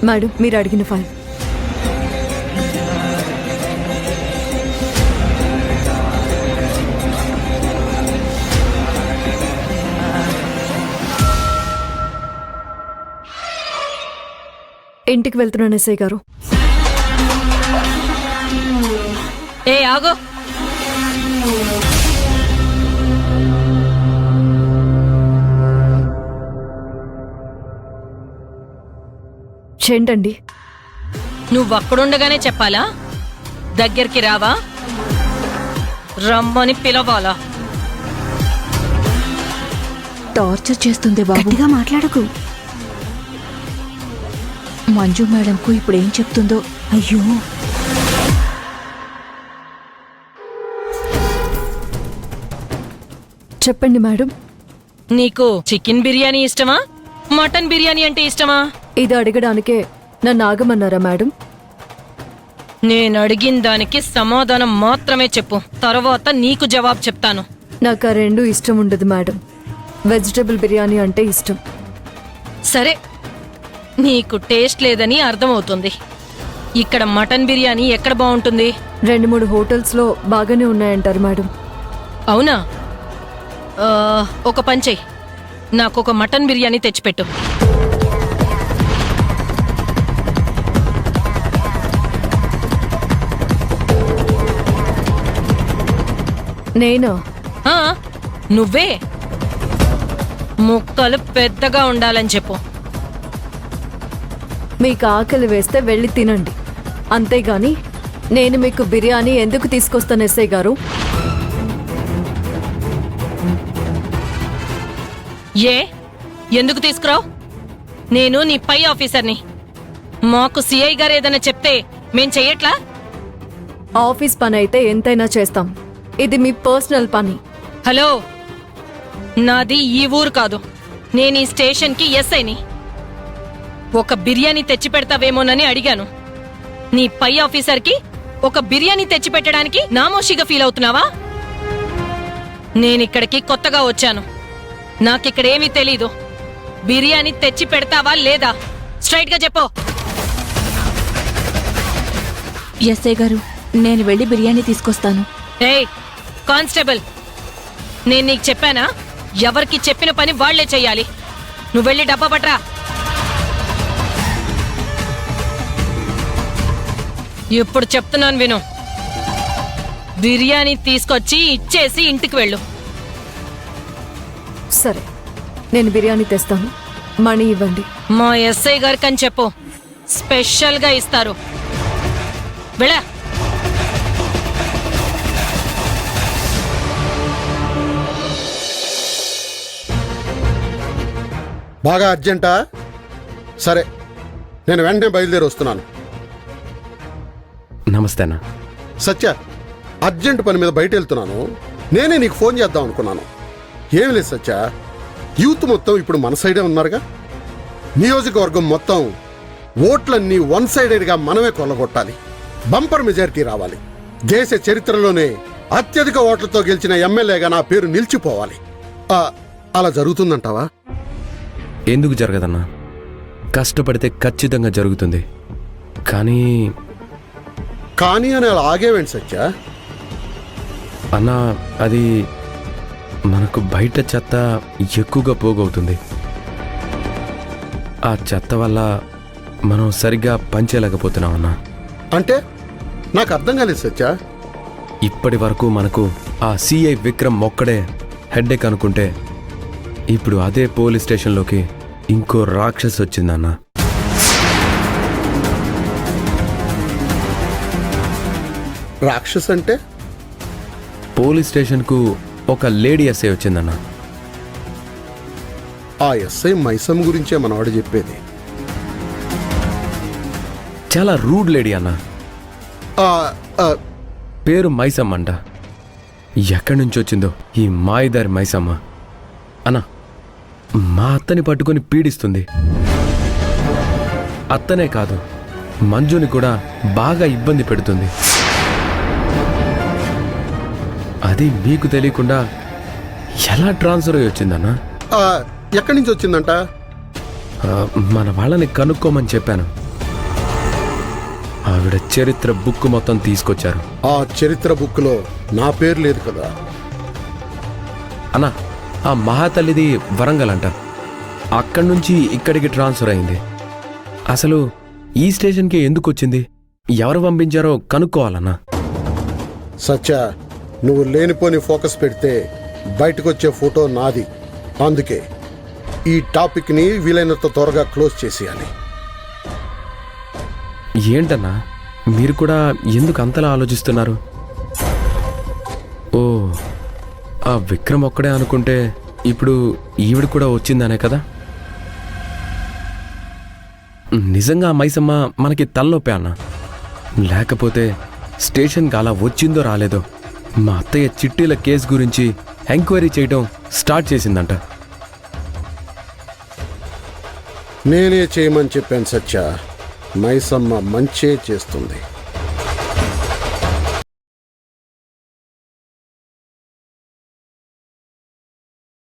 Madam, మీరు అడిగిన file. ఇంటికి వెళ్తున్నాను ఎస్ఐ గారు. ఏ ఆగో, ఏంటండి? నువ్వక్కడుండగానే చెప్పాలా? దగ్గరికి రావా? రమ్మని పిలవాలా? టార్చర్ చేస్తుంది బాబు. గట్టిగా మాట్లాడకు. మంజు మేడంకు ఇప్పుడు ఏం చెప్తుందో. అయ్యో, చెప్పండి మేడం. నీకు చికెన్ బిర్యానీ ఇష్టమా, మటన్ బిర్యానీ అంటే ఇష్టమా? ఇది అడగడానికే నన్ను ఆగమన్నారా మేడం? నేను అడిగిన దానికి సమాధానం మాత్రమే చెప్పు, తర్వాత నీకు జవాబు చెప్తాను. నాకు ఆ రెండు ఇష్టం ఉండదు మేడం. వెజిటబుల్ బిర్యానీ అంటే ఇష్టం. సరే, నీకు టేస్ట్ లేదని అర్థమవుతుంది. ఇక్కడ మటన్ బిర్యానీ ఎక్కడ బాగుంటుంది? 2-3 హోటల్స్లో బాగానే ఉన్నాయంటారు మేడం. అవునా? ఒక పని చెయ్యి, నాకొక మటన్ బిర్యానీ తెచ్చిపెట్టు. నేనా? ఆ, నువ్వే. ముక్కలు పెద్దగా ఉండాలని చెప్పు. మీకు ఆకలి వేస్తే వెళ్ళి తినండి, అంతేగాని నేను మీకు బిర్యానీ ఎందుకు తీసుకొస్తాను ఎస్ఐ గారు? ఏ ఎందుకు తీసుకురావు? నేను నీ పై ఆఫీసర్ని. మాకు సిఐ గారు ఏదైనా చెప్తే మేం చెయ్యట్లా? ఆఫీస్ పని అయితే ఎంతైనా చేస్తాం, ఇది మీ పర్సనల్ పని. హలో, నాది ఈ ఊరు కాదు, నేను ఈ స్టేషన్కి ఎస్ఐని. ఒక బిర్యానీ తెచ్చి పెడతావేమోనని అడిగాను. నీ పై ఆఫీసర్కి ఒక బిర్యానీ తెచ్చి పెట్టడానికి నామోషిగా ఫీల్ అవుతున్నావా? నేనిక్కడికి కొత్తగా వచ్చాను, నాకిక్కడేమీ తెలీదు. బిర్యానీ తెచ్చి పెడతావా లేదా? స్ట్రైట్ గా చెప్పు. ఎస్ఐ గారు, నేను వెళ్ళి బిర్యానీ తీసుకొస్తాను. ఏయ్ కానిస్టేబుల్, నేను నీకు చెప్పానా? ఎవరికి చెప్పిన పని వాళ్లే చెయ్యాలి. నువ్వు వెళ్ళి డబ్బా పట్రా. ఇప్పుడు చెప్తున్నాను విను. బిర్యానీ తీసుకొచ్చి ఇచ్చేసి ఇంటికి వెళ్ళు. సరే, నేను బిర్యానీ తెస్తాను, మనీ ఇవ్వండి. మా ఎస్ఐ గారికి అని చెప్పు, స్పెషల్గా ఇస్తారు. వెళ్ళా. బాగా అర్జెంటా? సరే, నేను వెంటనే బయలుదేరి వస్తున్నాను. నమస్తే అన్న. సత్య, అర్జెంట్ పని మీద బయట వెళ్తున్నాను. నేనే నీకు ఫోన్ చేద్దాం అనుకున్నాను. ఏమి లేదు సత్య, యూత్ మొత్తం ఇప్పుడు మన సైడే ఉన్నారుగా. నియోజకవర్గం మొత్తం ఓట్లన్నీ వన్ సైడెడ్గా మనమే కొల్లగొట్టాలి. బంపర్ మెజారిటీ రావాలి. దేశ చరిత్రలోనే అత్యధిక ఓట్లతో గెలిచిన ఎమ్మెల్యేగా నా పేరు నిలిచిపోవాలి. అలా జరుగుతుందంటావా? ఎందుకు జరగదన్నా? కష్టపడితే ఖచ్చితంగా జరుగుతుంది. కానీ అని అలా ఆగేవేంటి సత్య? అన్నా, అది మనకు బయట చెత్త ఎక్కువగా పోగవుతుంది. ఆ చెత్త వల్ల మనం సరిగ్గా పనిచేయలేకపోతున్నామన్నా. అంటే నాకు అర్థం కాలేదు సత్య. ఇప్పటి వరకు మనకు ఆ సిఐ విక్రమ్ ఒక్కడే హెడ్ఏక్ అనుకుంటే, ఇప్పుడు అదే పోలీస్ స్టేషన్లోకి ఇంకో రాక్షస్ వచ్చిందన్నా. రాక్షస్ అంటే? పోలీస్ స్టేషన్కు ఒక లేడీ ఎస్ఐ వచ్చిందన్నా. ఆ ఎస్ఐ మైసమ్ గురించే మనవాడు చెప్పేది. చాలా రూడ్ లేడీ అన్నా. పేరు మైసమ్మ అంట. ఎక్కడి నుంచి వచ్చిందో ఈ మాయదారి మైసమ్మ అన్నా, మా అత్తని పట్టుకొని పీడిస్తుంది. అత్తనే కాదు, మంజుని కూడా బాగా ఇబ్బంది పెడుతుంది. అది మీకు తెలియకుండా ఎలా ట్రాన్స్ఫర్ అయ్యి వచ్చిందన్నా? ఎక్కడి నుంచి వచ్చిందంట? మన వాళ్ళని కనుక్కోమని చెప్పాను. ఆవిడ చరిత్ర బుక్ మొత్తం తీసుకొచ్చారు. ఆ చరిత్ర బుక్లో నా పేరు లేదు కదా. అన్నా, ఆ మహాతల్లిది వరంగల్ అంట. అక్కడి నుంచి ఇక్కడికి ట్రాన్స్ఫర్ అయింది. అసలు ఈ స్టేషన్కి ఎందుకు వచ్చింది, ఎవరు పంపించారో కనుక్కోవాలన్నా. సత్య, నువ్వు లేనిపోని ఫోకస్ పెడితే బయటకు వచ్చే ఫోటో నాది. అందుకే ఈ టాపిక్ని వీలైనంత త్వరగా క్లోజ్ చేసేయాలి. ఏంటన్నా, మీరు కూడా ఎందుకు అంతలా ఆలోచిస్తున్నారు? ఓ, ఆ విక్రమ్ ఒక్కడే అనుకుంటే ఇప్పుడు ఈవిడ కూడా వచ్చిందనే కదా. నిజంగా మైసమ్మ మనకి తలనొప్పే అన్న. లేకపోతే స్టేషన్కి అలా వచ్చిందో రాలేదో మా అత్తయ్య చిట్టీల కేసు గురించి ఎంక్వైరీ చేయడం స్టార్ట్ చేసిందంట. నేనే చేయమని చెప్పాను సత్య. మైసమ్మ మంచే చేస్తుంది.